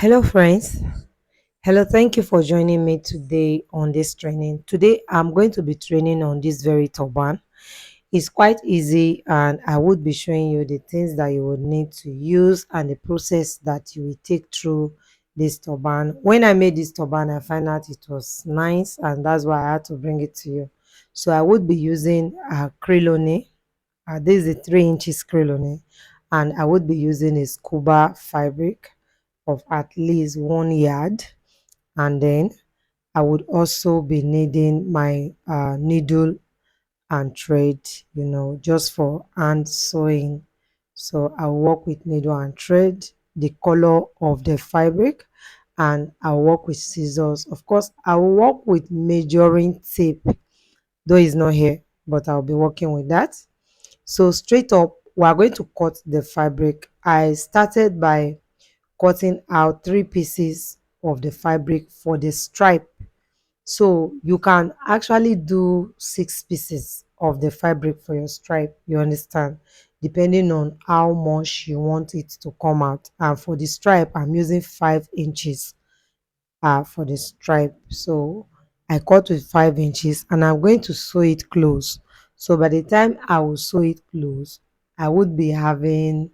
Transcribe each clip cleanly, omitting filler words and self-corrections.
Hello, friends. Hello, thank you for joining me today on this training. Today, I'm going to be training on this very turban. It's quite easy, and I would be showing you the things that you would need to use and the process that you will take through this turban. When I made this turban, I found out it was nice, and that's why I had to bring it to you. So, I would be using a Crelonie. This is a 3 inches Crelonie, and I would be using a SCUBA fabric of at least 1 yard, and then I would also be needing my needle and thread, just for hand sewing. So I'll work with needle and thread, the color of the fabric, and I'll work with scissors. Of course, I'll work with measuring tape, though it's not here, but I'll be working with that. So straight up, we are going to cut the fabric. I started by cutting out 3 pieces of the fabric for the stripe. So you can actually do 6 pieces of the fabric for your stripe, you understand, depending on how much you want it to come out. And for the stripe, I'm using 5 inches for the stripe. So I cut with 5 inches, and I'm going to sew it close. So by the time I will sew it close, I would be having,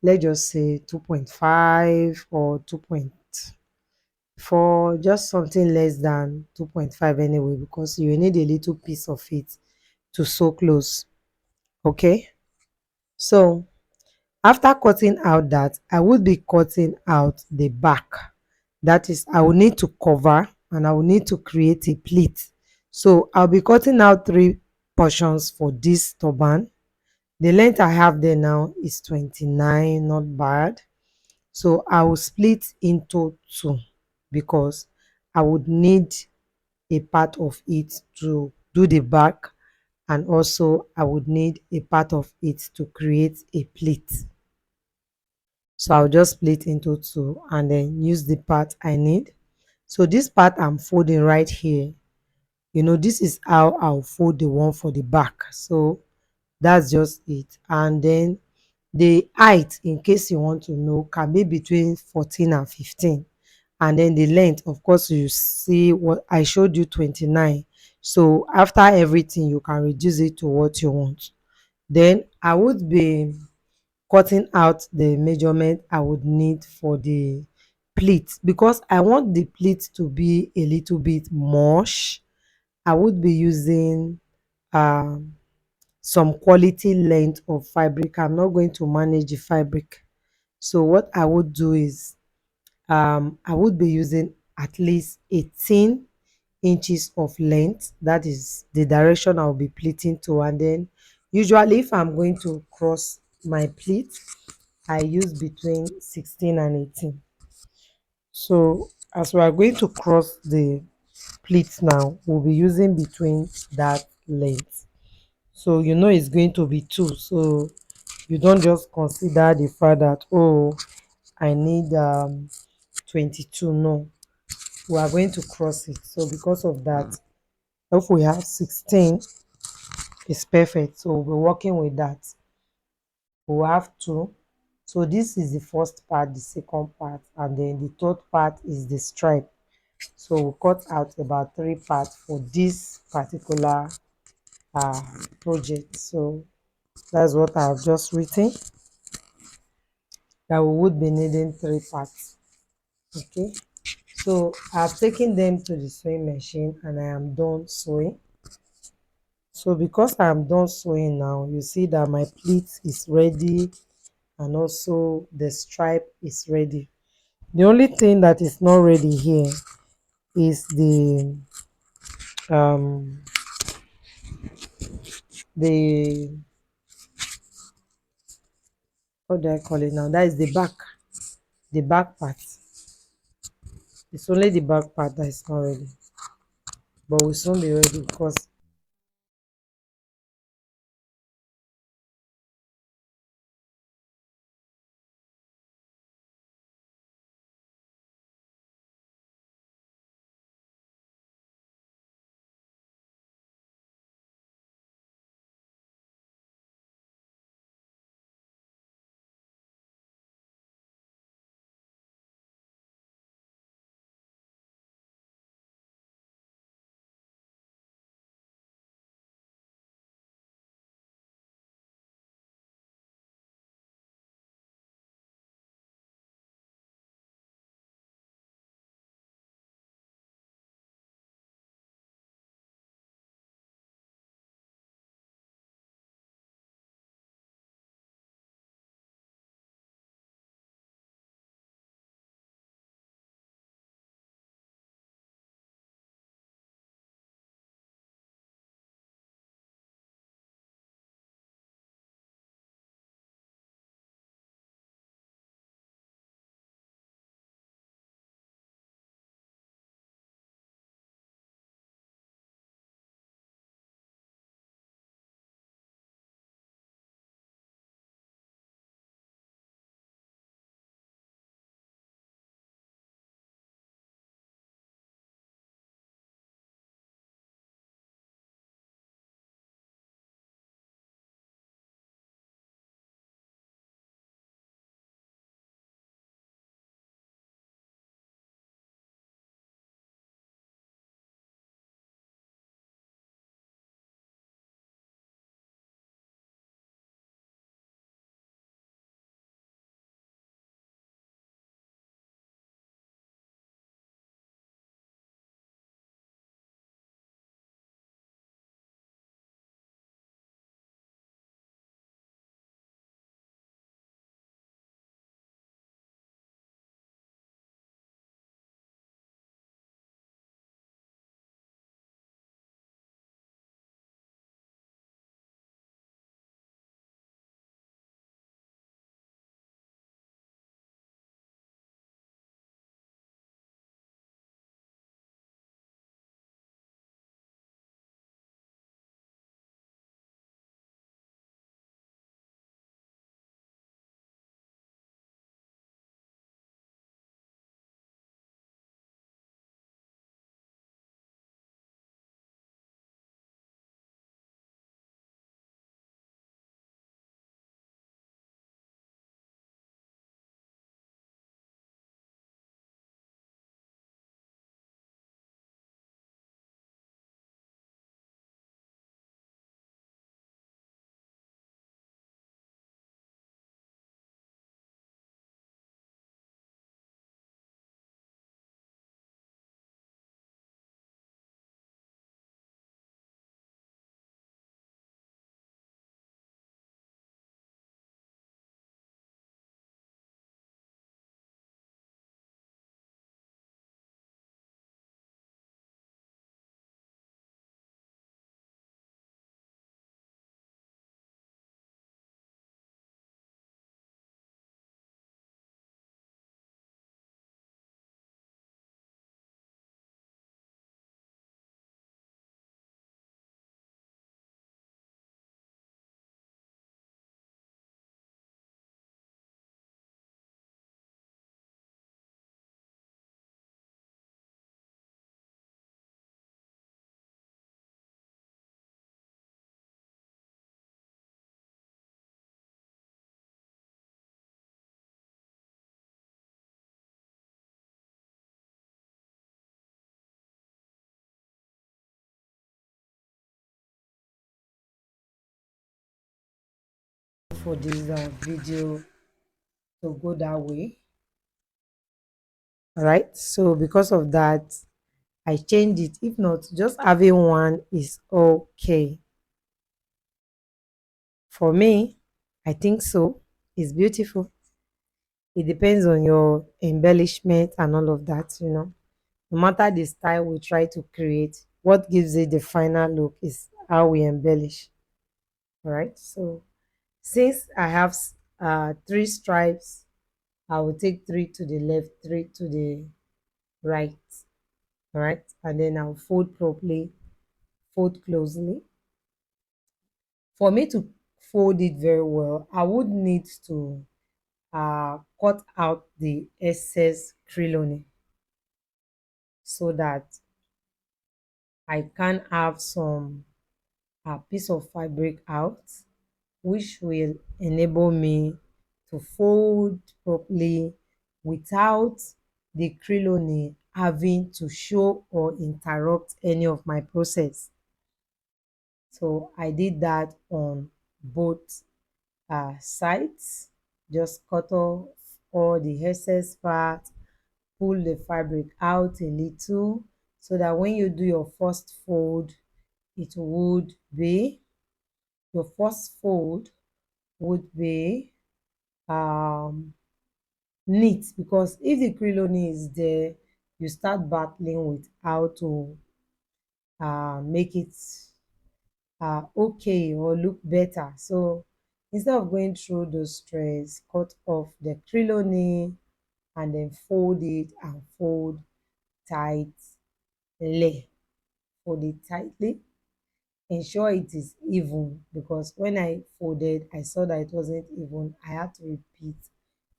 let's just say, 2.5 or 2.4, just something less than 2.5 anyway, because you need a little piece of it to sew close. Okay, so after cutting out that, I would be cutting out the back. That is, I will need to cover, and I will need to create a pleat. So I'll be cutting out 3 portions for this turban. The length I have there now is 29, not bad. So I will split into two, because I would need a part of it to do the back, and also I would need a part of it to create a pleat. So I'll just split into two and then use the part I need. So this part I'm folding right here. This is how I'll fold the one for the back. So that's just it. And then the height, in case you want to know, can be between 14 and 15. And then the length, of course, you see what I showed you, 29. So after everything, you can reduce it to what you want. Then I would be cutting out the measurement I would need for the pleat, because I want the pleat to be a little bit mush. I would be using um some quality length of fabric. I'm not going to manage the fabric. So what I would do is, I would be using at least 18 inches of length. That is the direction I'll be pleating to. And then usually, if I'm going to cross my pleat, I use between 16 and 18. So as we are going to cross the pleats now, we'll be using between that length. So it's going to be two. So you don't just consider the fact that, oh, I need 22. No, we are going to cross it. So because of that, if we have 16, it's perfect. So we'll be working with that. We'll have two. So this is the first part, the second part, and then the third part is the stripe. So we'll cut out about 3 parts for this particular uh, project. So that's what I've just written, that we would be needing 3 parts. Okay, so I've taken them to the sewing machine, and I am done sewing. So because I'm done sewing now, you see that my pleat is ready, and also the stripe is ready. The only thing that is not ready here is um the what do I call it now? That is the back part. It's only the back part that is not ready, but will soon be ready, because for this video to go that way. All right, so because of that I changed it. If not, just having one is okay for me. I think so. It's beautiful. It depends on your embellishment and all of that. No matter the style we try to create, what gives it the final look is how we embellish. All right, so since I have three stripes, I will take three to the left, three to the right. All right, and then I'll fold properly, fold closely. For me to fold it very well, I would need to cut out the excess crinoline so that I can have some piece of fabric out, which will enable me to fold properly without the crinoline having to show or interrupt any of my process. So I did that on both sides. Just cut off all the excess part, pull the fabric out a little so that when you do your first fold, it would be your first fold would be um neat, because if the crinoline is there, you start battling with how to make it okay or look better. So instead of going through those stress, cut off the crinoline and then fold it and fold tightly. Fold it tightly. Ensure it is even, because when I folded, I saw that it wasn't even. I had to repeat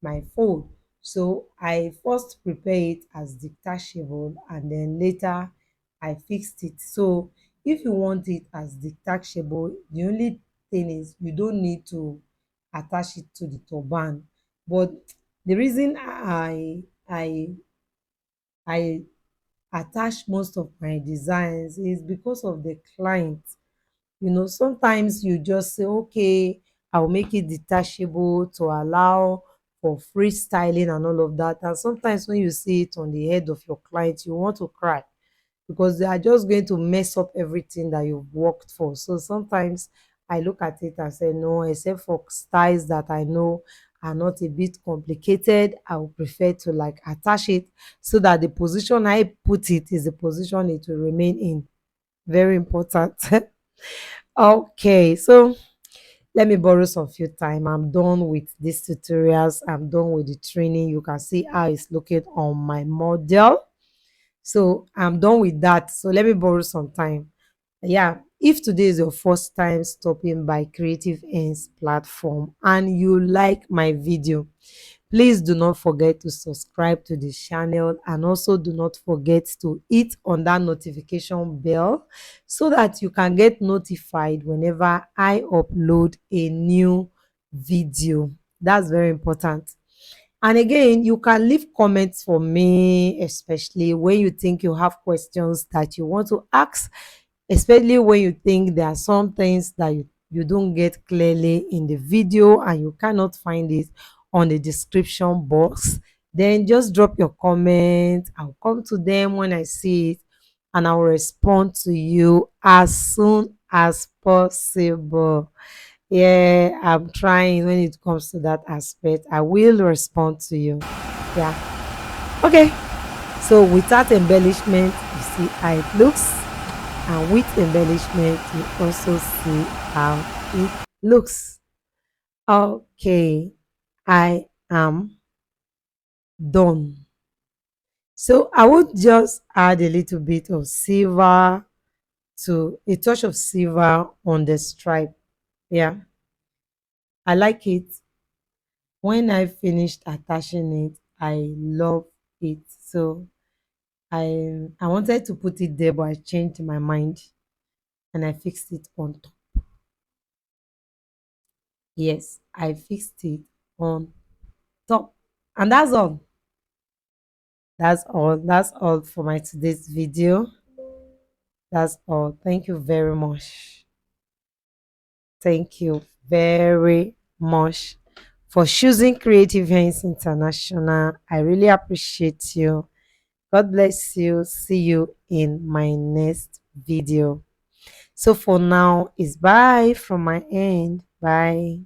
my fold. So I first prepare it as detachable and then later I fixed it. So if you want it as detachable, the only thing is you don't need to attach it to the turban. But the reason I attach most of my designs is because of the client. Sometimes you just say, okay, I'll make it detachable to allow for freestyling and all of that. And sometimes when you see it on the head of your client, you want to cry, because they are just going to mess up everything that you've worked for. So sometimes I look at it and say, no, except for styles that I know are not a bit complicated, I would prefer to like attach it so that the position I put it is the position it will remain in. Very important. Okay, so let me borrow some few time. I'm done with these tutorials. I'm done with the training. You can see how it's looking on my model. So I'm done with that. So let me borrow some time. Yeah, if today is your first time stopping by Creative Ends platform and you like my video, please do not forget to subscribe to the channel, and also do not forget to hit on that notification bell so that you can get notified whenever I upload a new video. That's very important. And again, you can leave comments for me, especially when you think you have questions that you want to ask, especially when you think there are some things that you don't get clearly in the video and you cannot find it on the description box. Then just drop your comment. I'll come to them when I see it and I'll respond to you as soon as possible. Yeah, I'm trying when it comes to that aspect. I will respond to you. Yeah. Okay. So without embellishment, you see how it looks. And with embellishment, you also see how it looks. Okay. I am done. So I would just add a little bit of silver, to a touch of silver on the stripe. Yeah. I like it. When I finished attaching it, I love it. So I wanted to put it there, but I changed my mind and I fixed it on top. Yes, I fixed it on top. And that's all. That's all. That's all for my today's video. That's all. Thank you very much. Thank you very much for choosing Creative Hands International. I really appreciate you. God bless you. See you in my next video. So for now, it's bye from my end. Bye.